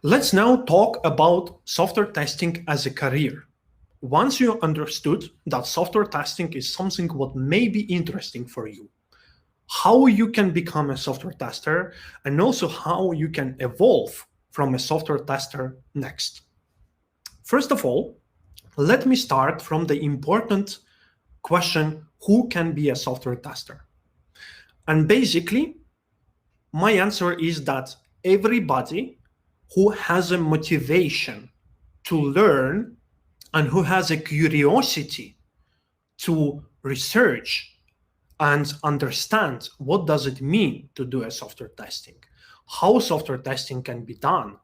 Let's now talk about software testing as a career. Once you understood that software testing is something what may be interesting for you, how you can become a software tester, and also how you can evolve from a software tester next. First of all, let me start from the important question, who can be a software tester? And basically, my answer is that everybody who has a motivation to learn and who has a curiosity to research and understand what does it mean to do a software testing, how software testing can be done,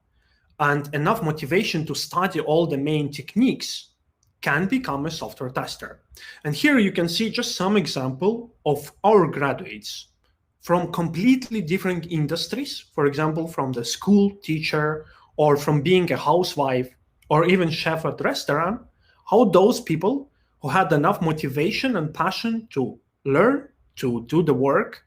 and enough motivation to study all the main techniques can become a software tester. And here you can see just some example of our graduates from completely different industries, for example, from the school teacher or from being a housewife or even chef at restaurant, how those people who had enough motivation and passion to learn, to do the work,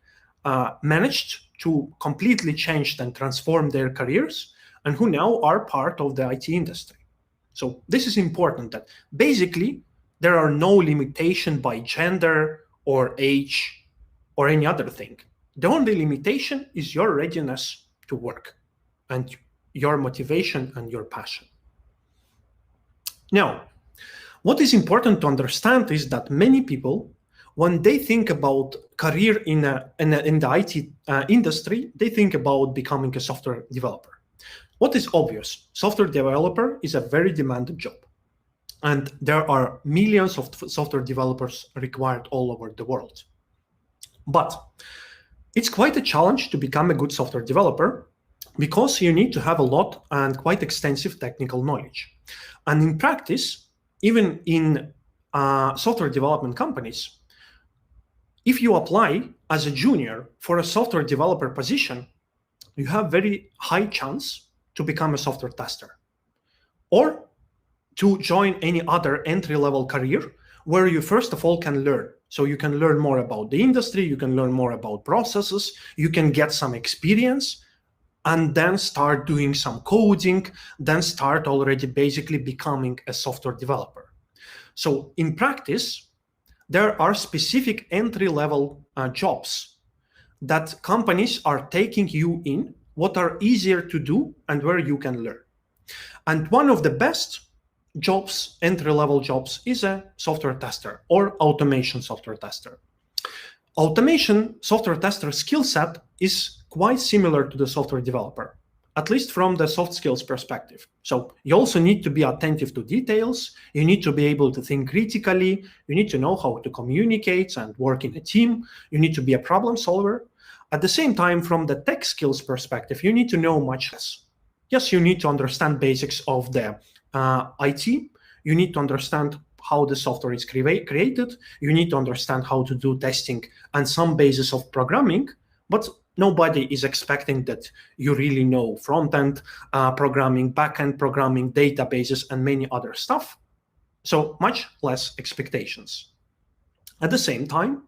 managed to completely change and transform their careers, and who now are part of the IT industry. So this is important, that basically there are no limitation by gender or age or any other thing. The only limitation is your readiness to work and your motivation and your passion. Now, what is important to understand is that many people, when they think about career in the IT industry, they think about becoming a software developer. What is obvious? Software developer is a very demanded job, and there are millions of software developers required all over the world. But it's quite a challenge to become a good software developer because you need to have a lot and quite extensive technical knowledge. And in practice, even in software development companies, if you apply as a junior for a software developer position, you have very high chance to become a software tester or to join any other entry-level career where you first of all can learn. So you can learn more about the industry, you can learn more about processes, you can get some experience, and then start doing some coding, then start already basically becoming a software developer. So in practice, there are specific entry-level jobs that companies are taking you in, what are easier to do and where you can learn. And one of the best jobs, entry-level jobs, is a software tester or automation software tester. Automation software tester skill set is quite similar to the software developer, at least from the soft skills perspective. So you also need to be attentive to details, you need to be able to think critically, you need to know how to communicate and work in a team, you need to be a problem solver. At the same time, from the tech skills perspective, you need to know much less. Yes, you need to understand basics of the IT, you need to understand how the software is created, you need to understand how to do testing and some basis of programming, but nobody is expecting that you really know front-end programming, back-end programming, databases, and many other stuff. So much less expectations. At the same time,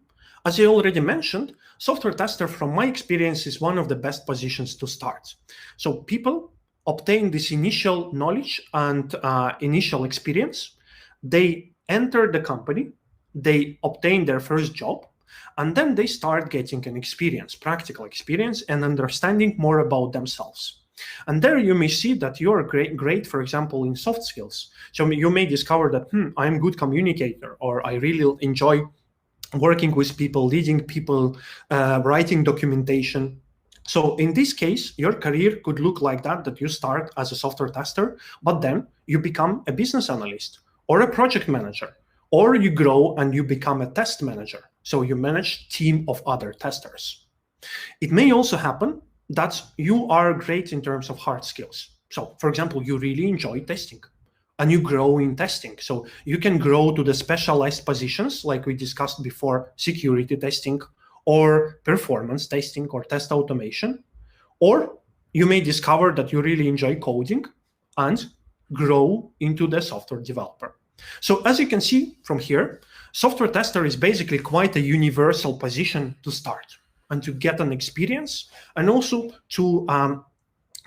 as I already mentioned, software tester, from my experience, is one of the best positions to start. So people obtain this initial knowledge and initial experience. They enter the company, they obtain their first job, and then they start getting an experience, practical experience, and understanding more about themselves. And there you may see that you're great, for example, in soft skills. So you may discover that, I'm a good communicator, or I really enjoy working with people, leading people, writing documentation. So in this case, your career could look like that you start as a software tester, but then you become a business analyst or a project manager, or you grow and you become a test manager. So you manage a team of other testers. It may also happen that you are great in terms of hard skills. So for example, you really enjoy testing and you grow in testing. So you can grow to the specialized positions like we discussed before, security testing or performance testing or test automation. Or you may discover that you really enjoy coding and grow into the software developer. So as you can see from here, software tester is basically quite a universal position to start and to get an experience, and also to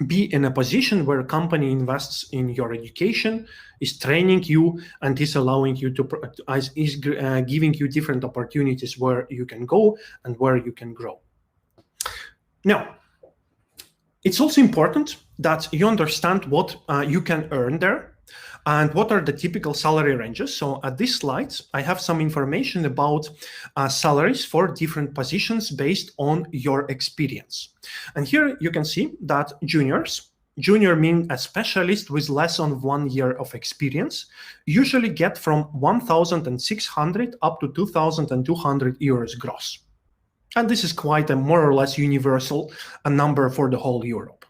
be in a position where a company invests in your education, is training you, and is allowing you to, giving you different opportunities where you can go and where you can grow. Now, it's also important that you understand what you can earn there and what are the typical salary ranges. So at this slide, I have some information about salaries for different positions based on your experience. And here you can see that junior means a specialist with less than 1 year of experience, usually get from 1,600 up to 2,200 euros gross. And this is quite a more or less universal number for the whole Europe.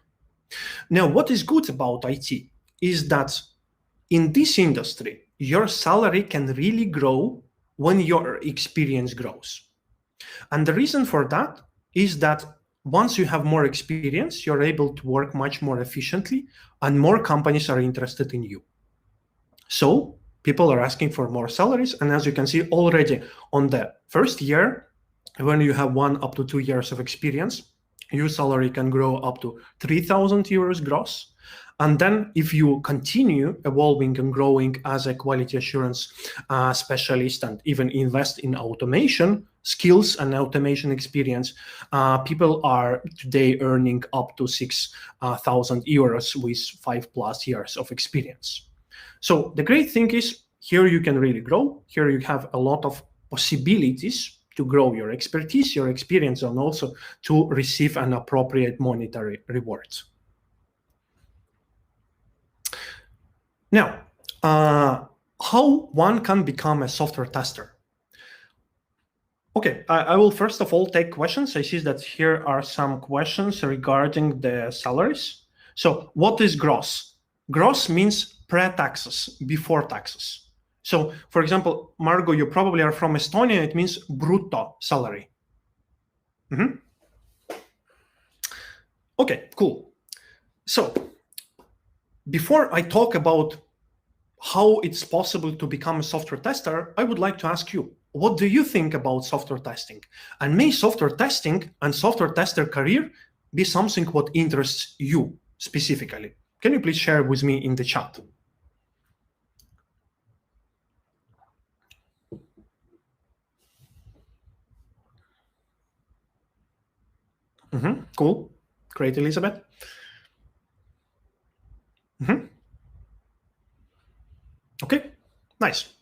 Now, what is good about IT is that in this industry, your salary can really grow when your experience grows. And the reason for that is that once you have more experience, you're able to work much more efficiently and more companies are interested in you. So people are asking for more salaries. And as you can see already on the first year, when you have 1 up to 2 years of experience, your salary can grow up to 3,000 euros gross. And then if you continue evolving and growing as a quality assurance specialist and even invest in automation skills and automation experience, people are today earning up to 6,000 euros with 5+ years of experience. So the great thing is here you can really grow. Here you have a lot of possibilities to grow your expertise, your experience, and also to receive an appropriate monetary reward. Now, how one can become a software tester? Okay, I will first of all take questions. I see that here are some questions regarding the salaries. So what is gross? Gross means pre-taxes, before taxes. So for example, Margo, you probably are from Estonia. It means brutto salary. Okay, cool. So before I talk about how it's possible to become a software tester, I would like to ask you, what do you think about software testing? And may software testing and software tester career be something what interests you specifically? Can you please share with me in the chat? Cool. Great, Elizabeth. Okay, nice.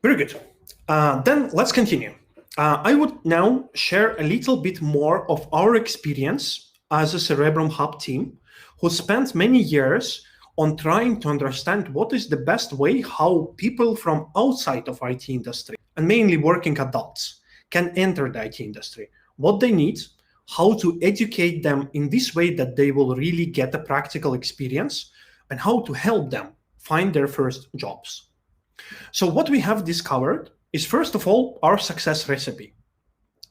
Very good. Then let's continue. I would now share a little bit more of our experience as a Cerebrum Hub team who spent many years on trying to understand what is the best way how people from outside of IT industry, and mainly working adults, can enter the IT industry, what they need, how to educate them in this way that they will really get a practical experience, and how to help them find their first jobs. So what we have discovered is, first of all, our success recipe.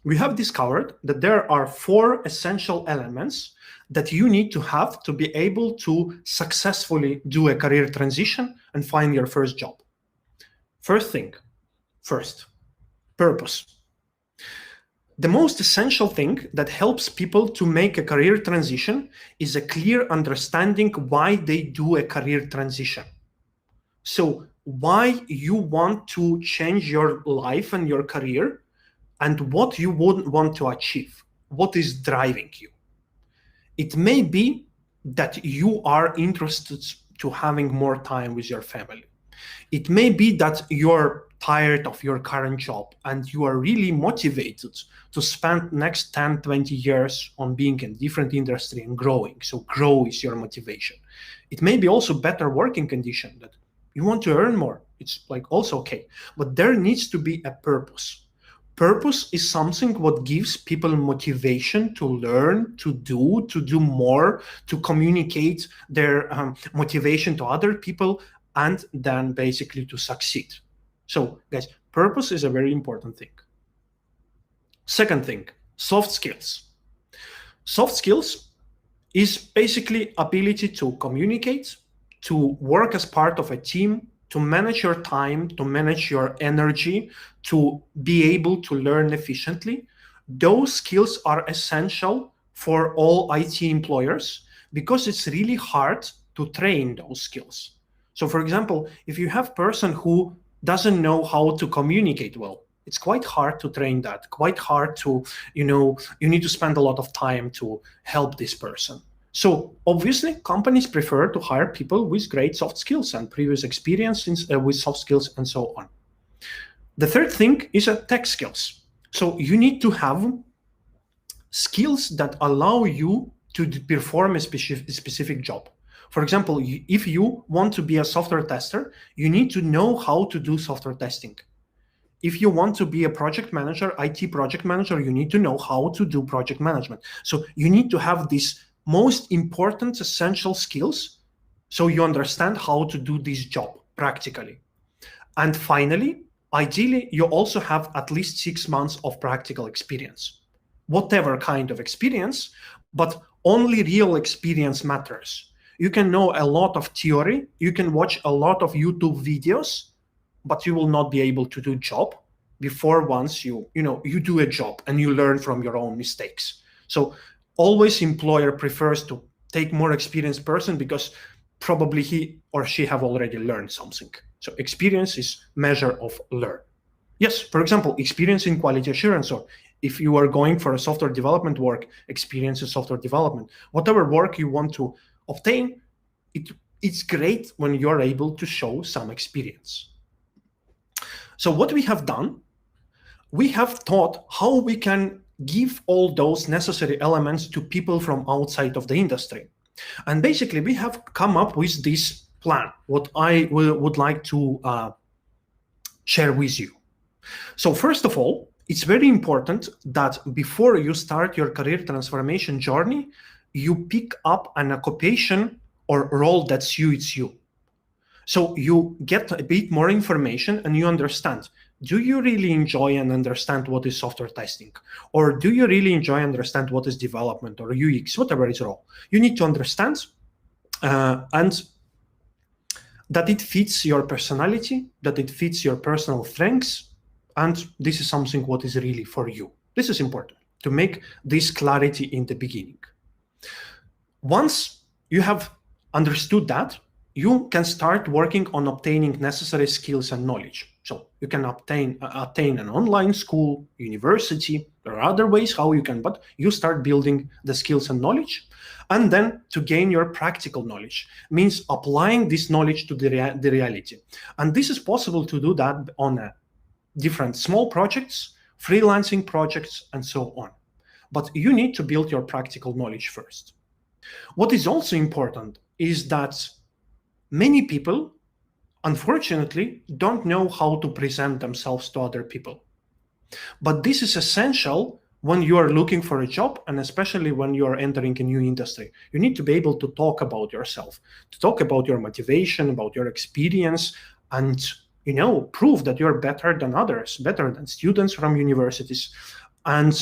We have discovered that there are 4 essential elements that you need to have to be able to successfully do a career transition and find your first job. First, purpose. The most essential thing that helps people to make a career transition is a clear understanding why they do a career transition. So why you want to change your life and your career and what you would want to achieve, what is driving you. It may be that you are interested to having more time with your family. It may be that you're tired of your current job and you are really motivated to spend next 10, 20 years on being in different industry and growing. So grow is your motivation. It may be also better working condition that you want to earn more. It's like also okay, but there needs to be a purpose. Purpose is something what gives people motivation to learn, to do more, to communicate their motivation to other people, and then basically to succeed. So guys, purpose is a very important thing. Second thing, soft skills. Soft skills is basically ability to communicate, to work as part of a team, to manage your time, to manage your energy, to be able to learn efficiently. Those skills are essential for all IT employers because it's really hard to train those skills. So for example, if you have a person who doesn't know how to communicate well, it's quite hard to train that, quite hard to, you need to spend a lot of time to help this person. So obviously, companies prefer to hire people with great soft skills and previous experience with soft skills and so on. The third thing is tech skills. So you need to have skills that allow you to perform a specific job. For example, if you want to be a software tester, you need to know how to do software testing. If you want to be a project manager, IT project manager, you need to know how to do project management. So you need to have these most important essential skills so you understand how to do this job practically. And finally, ideally, you also have at least 6 months of practical experience, whatever kind of experience, but only real experience matters. You can know a lot of theory, you can watch a lot of YouTube videos, but you will not be able to do job before once you do a job and you learn from your own mistakes. So always employer prefers to take more experienced person because probably he or she have already learned something. So experience is measure of learn. Yes, for example, experience in quality assurance, or if you are going for a software development work, experience in software development. Whatever work you want to obtain, it's great when you're able to show some experience. So what we have done, we have thought how we can give all those necessary elements to people from outside of the industry. And basically, we have come up with this plan, what I would like to share with you. So first of all, it's very important that before you start your career transformation journey, you pick up an occupation or role that suits you. So you get a bit more information and you understand, do you really enjoy and understand what is software testing? Or do you really enjoy and understand what is development or UX, whatever is role? You need to understand and that it fits your personality, that it fits your personal strengths, and this is something what is really for you. This is important to make this clarity in the beginning. Once you have understood that, you can start working on obtaining necessary skills and knowledge. So you can obtain an online school, university. There are other ways how you can, but you start building the skills and knowledge. And then to gain your practical knowledge means applying this knowledge to the reality. And this is possible to do that on different small projects, freelancing projects, and so on. But you need to build your practical knowledge first. What is also important is that many people, unfortunately, don't know how to present themselves to other people. But this is essential when you are looking for a job, and especially when you are entering a new industry. You need to be able to talk about yourself, to talk about your motivation, about your experience, and prove that you're better than others, better than students from universities. And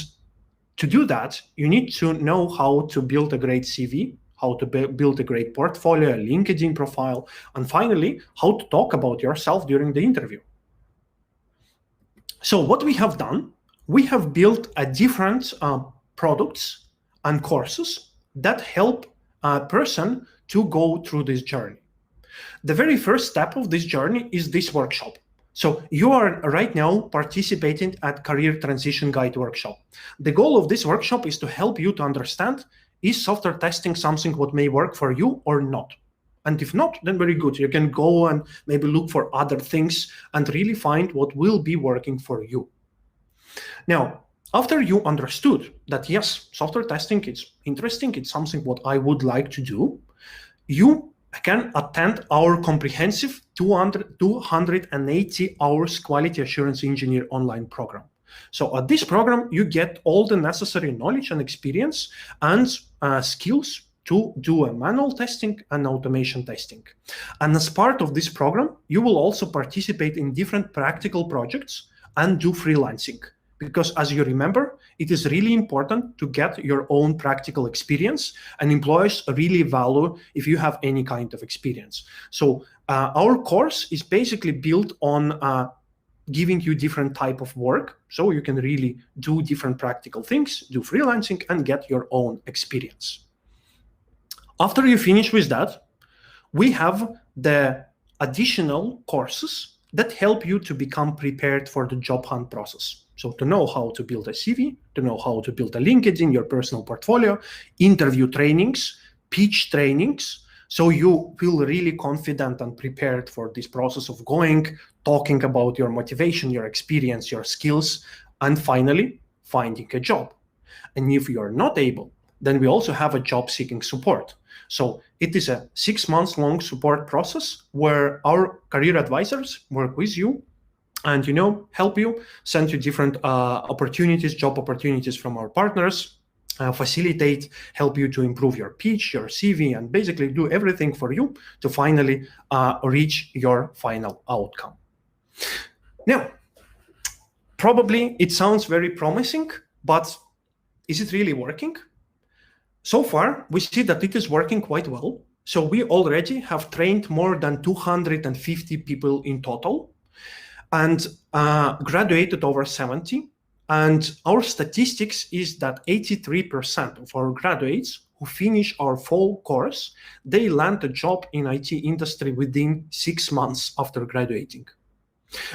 to do that, you need to know how to build a great CV, how to build a great portfolio, a LinkedIn profile, and finally, how to talk about yourself during the interview. So what we have done, we have built a different products and courses that help a person to go through this journey. The very first step of this journey is this workshop. So you are right now participating at Career Transition Guide workshop. The goal of this workshop is to help you to understand, is software testing something what may work for you or not? And if not, then very good. You can go and maybe look for other things and really find what will be working for you. Now, after you understood that, yes, software testing is interesting, it's something what I would like to do, you can attend our comprehensive 280 hours quality assurance engineer online program. So at this program, you get all the necessary knowledge and experience and skills to do a manual testing and automation testing. And as part of this program, you will also participate in different practical projects and do freelancing. Because as you remember, it is really important to get your own practical experience, and employers really value if you have any kind of experience. So our course is basically built on giving you different type of work, so you can really do different practical things, do freelancing, and get your own experience. After you finish with that, we have the additional courses that help you to become prepared for the job hunt process. So to know how to build a CV, to know how to build a LinkedIn, your personal portfolio, interview trainings, pitch trainings, so you feel really confident and prepared for this process of talking about your motivation, your experience, your skills, and finally finding a job. And if you're not able, then we also have a job seeking support. So it is a 6 months long support process where our career advisors work with you and help you, send you different opportunities, job opportunities from our partners, facilitate, help you to improve your pitch, your CV, and basically do everything for you to finally reach your final outcome. Now, probably it sounds very promising, but is it really working? So far, we see that it is working quite well. So we already have trained more than 250 people in total and graduated over 70. And our statistics is that 83% of our graduates who finish our full course, they land a job in IT industry within 6 months after graduating.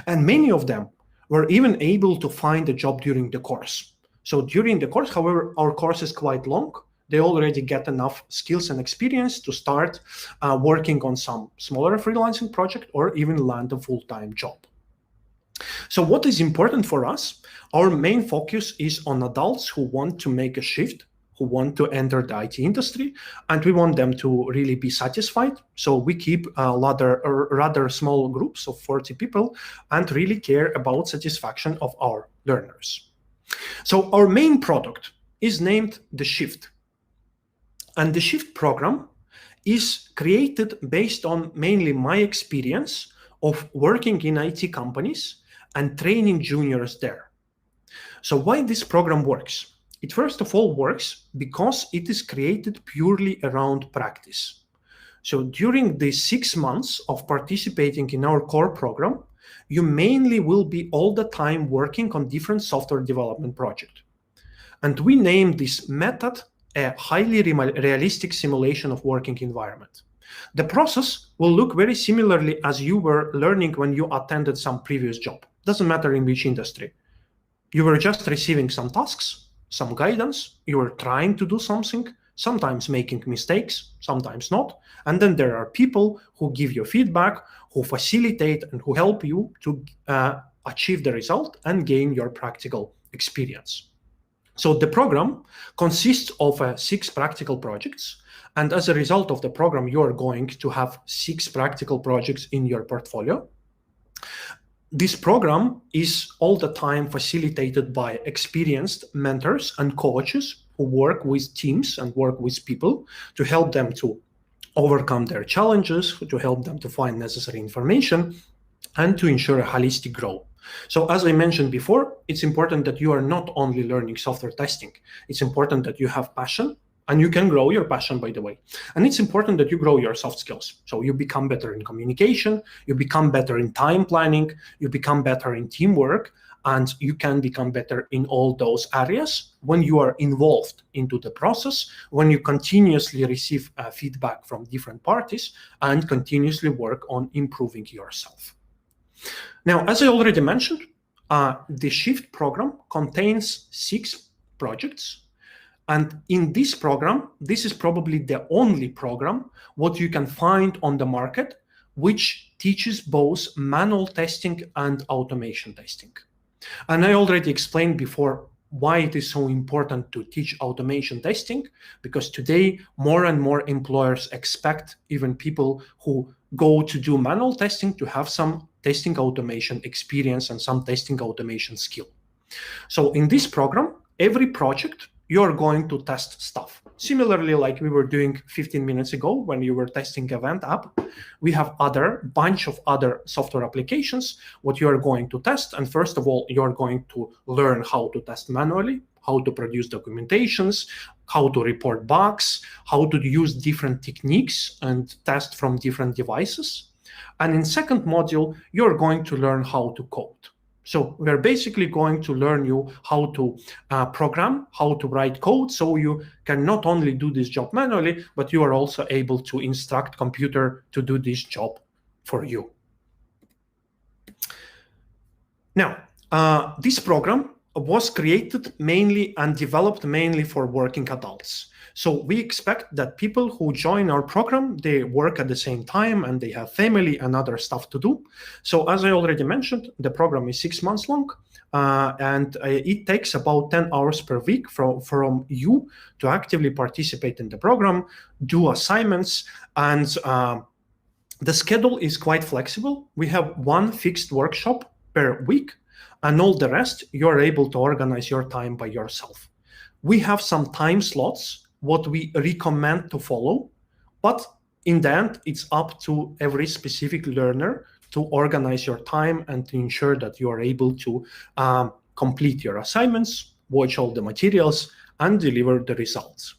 And many of them were even able to find a job during the course. So during the course, however, our course is quite long. They already get enough skills and experience to start working on some smaller freelancing project or even land a full-time job. So what is important for us? Our main focus is on adults who want to make a shift, who want to enter the IT industry, and we want them to really be satisfied. So we keep rather small groups of 40 people and really care about satisfaction of our learners. So our main product is named The Shift. And the Shift program is created based on mainly my experience of working in IT companies and training juniors there. So why this program works? It first of all works because it is created purely around practice. So during the 6 months of participating in our core program, you mainly will be all the time working on different software development projects. And we name this method a highly realistic simulation of working environment. The process will look very similarly as you were learning when you attended some previous job. Doesn't matter in which industry. You were just receiving some tasks, some guidance, you were trying to do something, sometimes making mistakes, sometimes not. And then there are people who give you feedback, who facilitate and who help you to achieve the result and gain your practical experience. So the program consists of 6 practical projects. And as a result of the program, you are going to have 6 practical projects in your portfolio. This program is all the time facilitated by experienced mentors and coaches who work with teams and work with people to help them to overcome their challenges, to help them to find necessary information, and to ensure a holistic growth. So as I mentioned before, it's important that you are not only learning software testing. It's important that you have passion, and you can grow your passion, by the way. And it's important that you grow your soft skills. So you become better in communication, you become better in time planning, you become better in teamwork, and you can become better in all those areas when you are involved into the process, when you continuously receive feedback from different parties and continuously work on improving yourself. Now, as I already mentioned, the Shift program contains 6 projects. And in this program, this is probably the only program what you can find on the market, which teaches both manual testing and automation testing. And I already explained before why it is so important to teach automation testing, because today more and more employers expect even people who go to do manual testing to have some testing automation experience and some testing automation skill. So in this program, every project, you're going to test stuff. Similarly, like we were doing 15 minutes ago when you were testing Event app, we have bunch of other software applications, what you are going to test. And first of all, you're going to learn how to test manually, how to produce documentations, how to report bugs, how to use different techniques and test from different devices. And in second module, you're going to learn how to code. So we're basically going to learn you how to program, how to write code, so you can not only do this job manually, but you are also able to instruct computer to do this job for you. Now, this program was created mainly and developed mainly for working adults. So we expect that people who join our program, they work at the same time and they have family and other stuff to do. So as I already mentioned, the program is 6 months long, and it takes about 10 hours per week from you to actively participate in the program, do assignments, and the schedule is quite flexible. We have one fixed workshop per week, and all the rest, you're able to organize your time by yourself. We have some time slots, what we recommend to follow, but in the end, it's up to every specific learner to organize your time and to ensure that you are able to complete your assignments, watch all the materials, and deliver the results.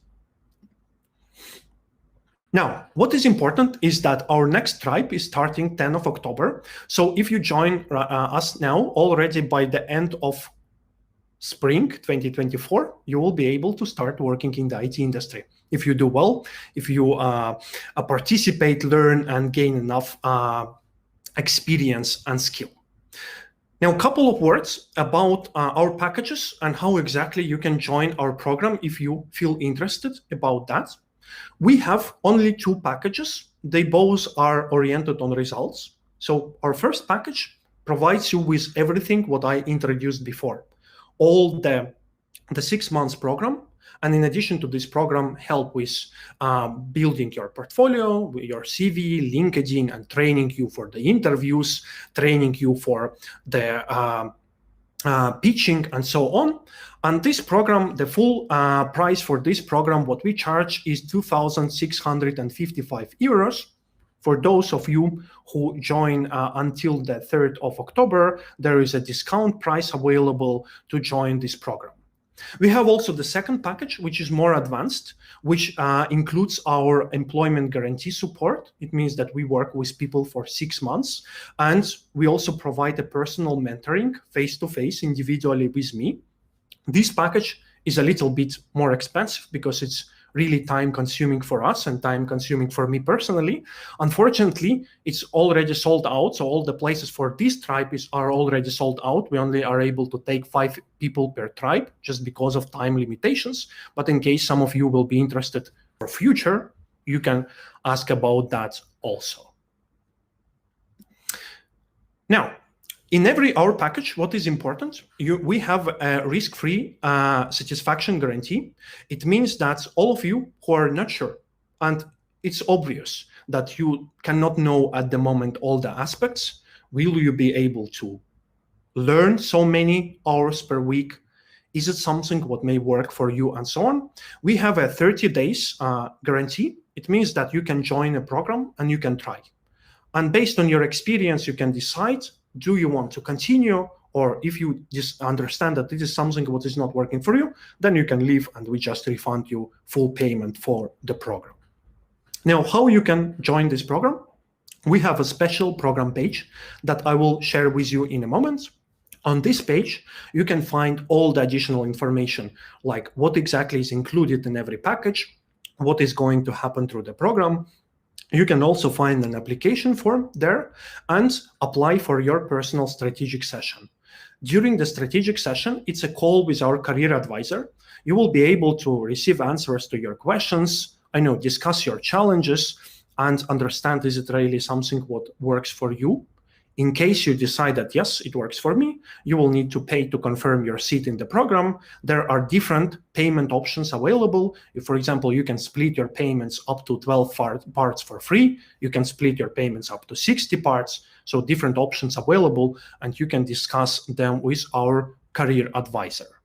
Now, what is important is that our next tribe is starting 10th of October. So if you join us now, already by the end of spring 2024, you will be able to start working in the IT industry. If you do well, if you participate, learn, and gain enough experience and skill. Now, a couple of words about our packages and how exactly you can join our program if you feel interested about that. We have only 2 packages. They both are oriented on results. So our first package provides you with everything what I introduced before. All the 6 months program, and in addition to this program, help with building your portfolio, your CV, LinkedIn, and training you for the interviews, training you for the pitching, and so on. And this program, the full price for this program, what we charge is 2,655 euros. For those of you who join until the 3rd of October, there is a discount price available to join this program. We have also the second package, which is more advanced, which includes our employment guarantee support. It means that we work with people for 6 months, and we also provide a personal mentoring face-to-face individually with me. This package is a little bit more expensive because it's really time consuming for us and time consuming for me personally. Unfortunately, it's already sold out. So all the places for this tribe are already sold out. We only are able to take 5 people per tribe just because of time limitations. But in case some of you will be interested for future, you can ask about that also. Now, in every hour package, what is important? We have a risk-free satisfaction guarantee. It means that all of you who are not sure, and it's obvious that you cannot know at the moment all the aspects, will you be able to learn so many hours per week? Is it something what may work for you, and so on? We have a 30 days guarantee. It means that you can join a program and you can try. And based on your experience, you can decide, do you want to continue? Or if you just understand that this is something what is not working for you, then you can leave and we just refund you full payment for the program. Now, how you can join this program? We have a special program page that I will share with you in a moment. On this page, you can find all the additional information, like what exactly is included in every package, what is going to happen through the program. You can also find an application form there and apply for your personal strategic session. During the strategic session, it's a call with our career advisor. You will be able to receive answers to your questions, discuss your challenges, and understand, is it really something what works for you? In case you decide that, yes, it works for me, you will need to pay to confirm your seat in the program. There are different payment options available. If, for example, you can split your payments up to 12 parts for free. You can split your payments up to 60 parts. So different options available, and you can discuss them with our career advisor.